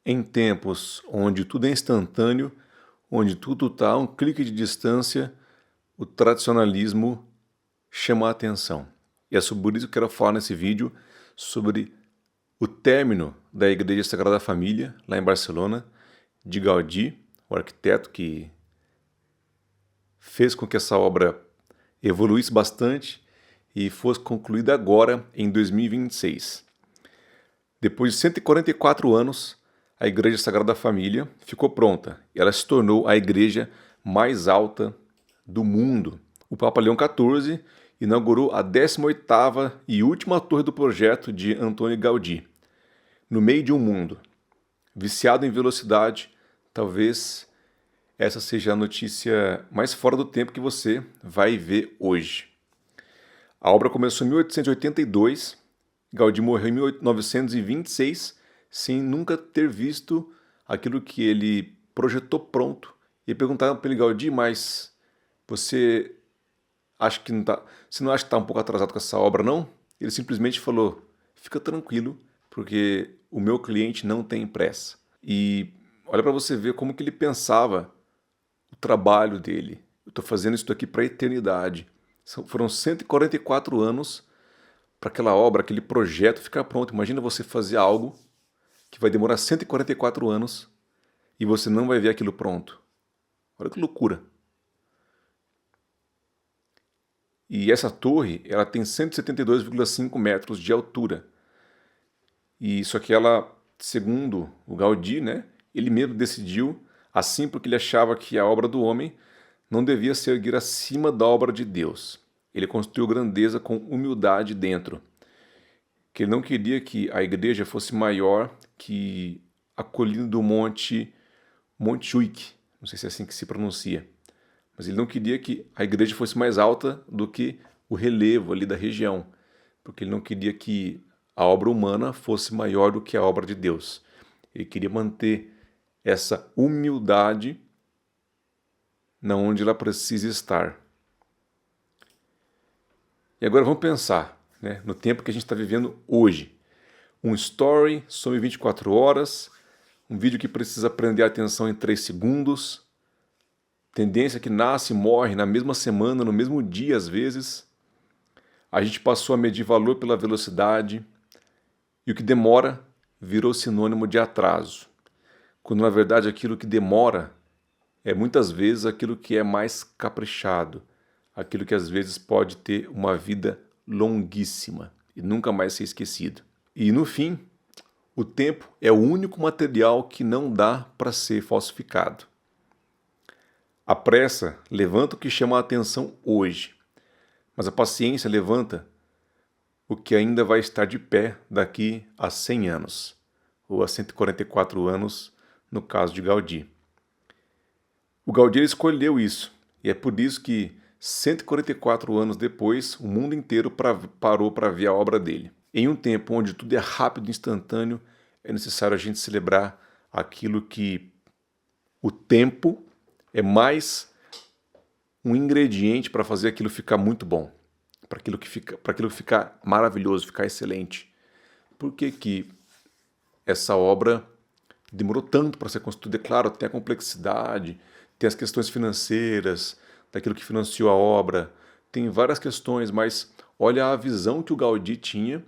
Em tempos onde tudo é instantâneo, onde tudo está a um clique de distância, o tradicionalismo chama a atenção. E é sobre isso que eu quero falar nesse vídeo, sobre o término da Igreja Sagrada Família, lá em Barcelona, de Gaudí, o arquiteto que fez com que essa obra evoluísse bastante e fosse concluída agora, em 2026. Depois de 144 anos, a Igreja Sagrada Família ficou pronta. Ela se tornou a igreja mais alta do mundo. O Papa Leão XIV inaugurou a 18ª e última torre do projeto de Antoni Gaudí. No meio de um mundo viciado em velocidade, talvez essa seja a notícia mais fora do tempo que você vai ver hoje. A obra começou em 1882, Gaudí morreu em 1926, sem nunca ter visto aquilo que ele projetou pronto. E perguntaram para ele: Gaudí, mas você acha que não tá, você não acha que está um pouco atrasado com essa obra, não? Ele simplesmente falou: fica tranquilo, porque o meu cliente não tem pressa. E olha para você ver como que ele pensava o trabalho dele. Eu estou fazendo isso aqui para a eternidade. Foram 144 anos para aquela obra, aquele projeto ficar pronto. Imagina você fazer algo que vai demorar 144 anos e você não vai ver aquilo pronto. Olha que loucura. E essa torre, ela tem 172,5 metros de altura. E só que ela, segundo o Gaudí, né, ele mesmo decidiu assim porque ele achava que a obra do homem não devia se erguer acima da obra de Deus. Ele construiu grandeza com humildade dentro. Que ele não queria que a igreja fosse maior que a colina do Monte Montjuic, não sei se é assim que se pronuncia, mas ele não queria que a igreja fosse mais alta do que o relevo ali da região, porque ele não queria que a obra humana fosse maior do que a obra de Deus. Ele queria manter essa humildade na onde ela precisa estar. E agora vamos pensar, né, no tempo que a gente está vivendo hoje. Um story some 24 horas, um vídeo que precisa prender a atenção em 3 segundos, tendência que nasce e morre na mesma semana, no mesmo dia às vezes. A gente passou a medir valor pela velocidade e o que demora virou sinônimo de atraso, quando na verdade aquilo que demora é muitas vezes aquilo que é mais caprichado, aquilo que às vezes pode ter uma vida longuíssima e nunca mais ser esquecido. E no fim, o tempo é o único material que não dá para ser falsificado. A pressa levanta o que chama a atenção hoje, mas a paciência levanta o que ainda vai estar de pé daqui a 100 anos, ou a 144 anos, no caso de Gaudí. O Gaudí escolheu isso, e é por isso que 144 anos depois, o mundo inteiro parou para ver a obra dele. Em um tempo onde tudo é rápido e instantâneo, é necessário a gente celebrar aquilo que o tempo é mais um ingrediente para fazer aquilo ficar muito bom, para aquilo ficar maravilhoso, ficar excelente. Por que que essa obra demorou tanto para ser construída? É claro, tem a complexidade, tem as questões financeiras, daquilo que financiou a obra, tem várias questões, mas olha a visão que o Gaudí tinha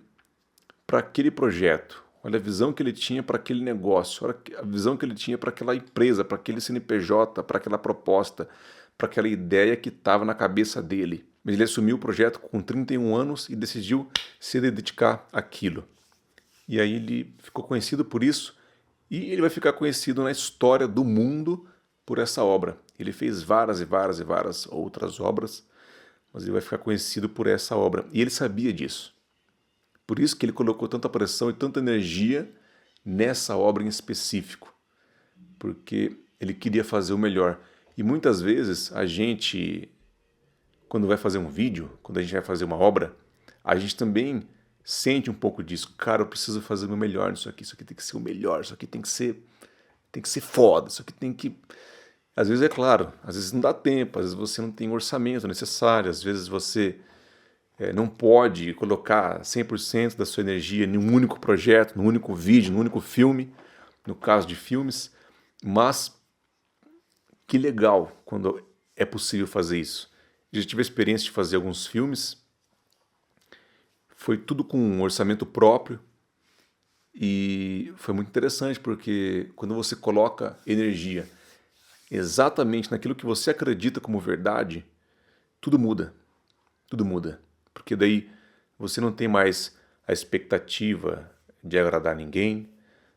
para aquele projeto, olha a visão que ele tinha para aquele negócio, olha a visão que ele tinha para aquela empresa, para aquele CNPJ, para aquela proposta, para aquela ideia que estava na cabeça dele. Mas ele assumiu o projeto com 31 anos e decidiu se dedicar àquilo. E aí ele ficou conhecido por isso e ele vai ficar conhecido na história do mundo por essa obra. Ele fez várias e várias e várias outras obras, mas ele vai ficar conhecido por essa obra. E ele sabia disso. Por isso que ele colocou tanta pressão e tanta energia nessa obra em específico, porque ele queria fazer o melhor. E muitas vezes a gente, quando vai fazer um vídeo, quando a gente vai fazer uma obra, a gente também sente um pouco disso. Cara, eu preciso fazer o meu melhor nisso aqui tem que ser o melhor, isso aqui tem que ser foda, isso aqui tem que... Às vezes é claro, às vezes não dá tempo, às vezes você não tem o orçamento necessário, às vezes você não pode colocar 100% da sua energia em um único projeto, num único vídeo, num único filme, no caso de filmes, mas que legal quando é possível fazer isso. Eu já tive a experiência de fazer alguns filmes, foi tudo com um orçamento próprio e foi muito interessante porque quando você coloca energia exatamente naquilo que você acredita como verdade, tudo muda, tudo muda. Porque daí você não tem mais a expectativa de agradar ninguém,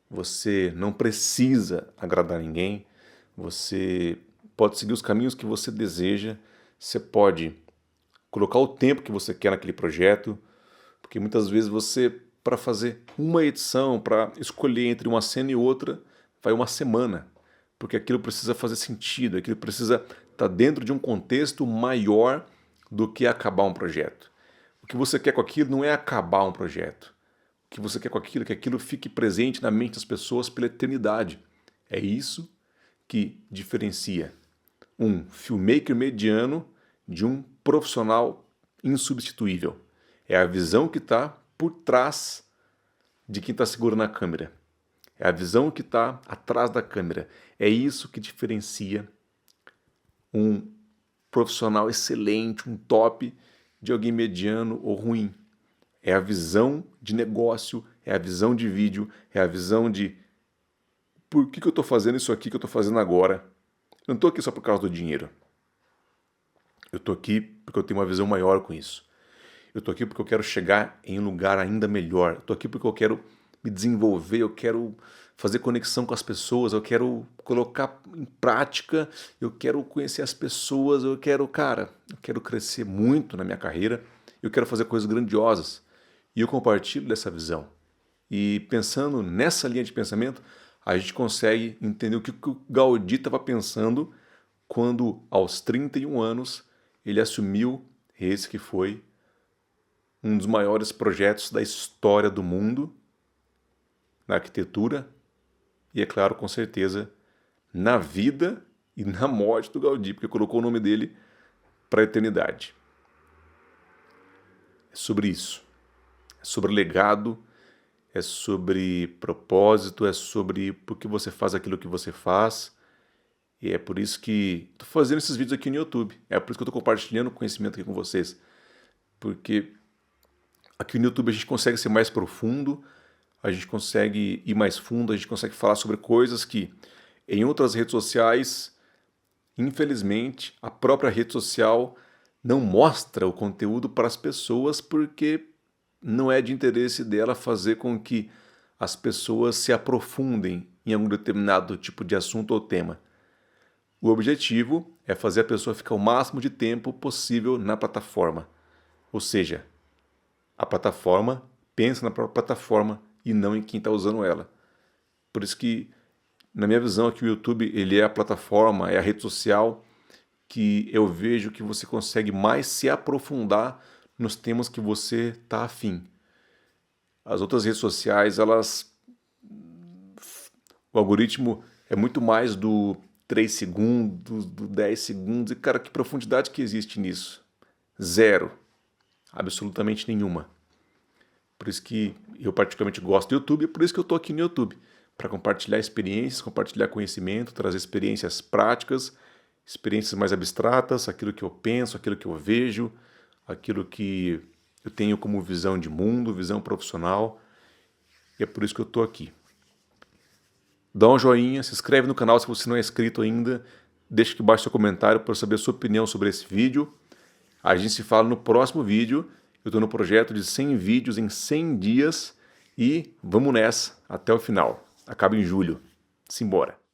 você não precisa agradar ninguém, você pode seguir os caminhos que você deseja, você pode colocar o tempo que você quer naquele projeto, porque muitas vezes você, para fazer uma edição, para escolher entre uma cena e outra, vai uma semana, porque aquilo precisa fazer sentido, aquilo precisa estar dentro de um contexto maior do que acabar um projeto. O que você quer com aquilo não é acabar um projeto. O que você quer com aquilo é que aquilo fique presente na mente das pessoas pela eternidade. É isso que diferencia um filmmaker mediano de um profissional insubstituível. É a visão que está por trás de quem está segurando a câmera. É a visão que está atrás da câmera. É isso que diferencia um profissional excelente, um top, de alguém mediano ou ruim. É a visão de negócio, é a visão de vídeo, é a visão de por que eu estou fazendo isso aqui que eu estou fazendo agora. Eu não estou aqui só por causa do dinheiro. Eu estou aqui porque eu tenho uma visão maior com isso. Eu estou aqui porque eu quero chegar em um lugar ainda melhor. Eu estou aqui porque eu quero me desenvolver, eu quero fazer conexão com as pessoas, eu quero colocar em prática, eu quero conhecer as pessoas, eu quero crescer muito na minha carreira, eu quero fazer coisas grandiosas. E eu compartilho dessa visão. E pensando nessa linha de pensamento, a gente consegue entender o que o Gaudí estava pensando quando, aos 31 anos, ele assumiu esse que foi um dos maiores projetos da história do mundo, na arquitetura e, é claro, com certeza, na vida e na morte do Gaudí, porque colocou o nome dele para a eternidade. É sobre isso. É sobre legado, é sobre propósito, é sobre por que você faz aquilo que você faz. E é por isso que estou fazendo esses vídeos aqui no YouTube. É por isso que eu estou compartilhando conhecimento aqui com vocês. Porque aqui no YouTube a gente consegue ser mais profundo, a gente consegue ir mais fundo, a gente consegue falar sobre coisas que em outras redes sociais, infelizmente, a própria rede social não mostra o conteúdo para as pessoas porque não é de interesse dela fazer com que as pessoas se aprofundem em algum determinado tipo de assunto ou tema. O objetivo é fazer a pessoa ficar o máximo de tempo possível na plataforma. Ou seja, a plataforma pensa na própria plataforma e não em quem está usando ela. Por isso que, na minha visão, aqui o YouTube ele é a plataforma, é a rede social que eu vejo que você consegue mais se aprofundar nos temas que você está afim. As outras redes sociais, o algoritmo é muito mais do 3 segundos, do 10 segundos, e cara, que profundidade que existe nisso? Zero. Absolutamente nenhuma. Por isso que eu particularmente gosto do YouTube, e por isso que eu estou aqui no YouTube, para compartilhar experiências, compartilhar conhecimento, trazer experiências práticas, experiências mais abstratas, aquilo que eu penso, aquilo que eu vejo, aquilo que eu tenho como visão de mundo, visão profissional, e é por isso que eu estou aqui. Dá um joinha, se inscreve no canal se você não é inscrito ainda, deixa aqui embaixo seu comentário para eu saber a sua opinião sobre esse vídeo. A gente se fala no próximo vídeo. Eu estou no projeto de 100 vídeos em 100 dias e vamos nessa até o final. Acaba em julho. Simbora!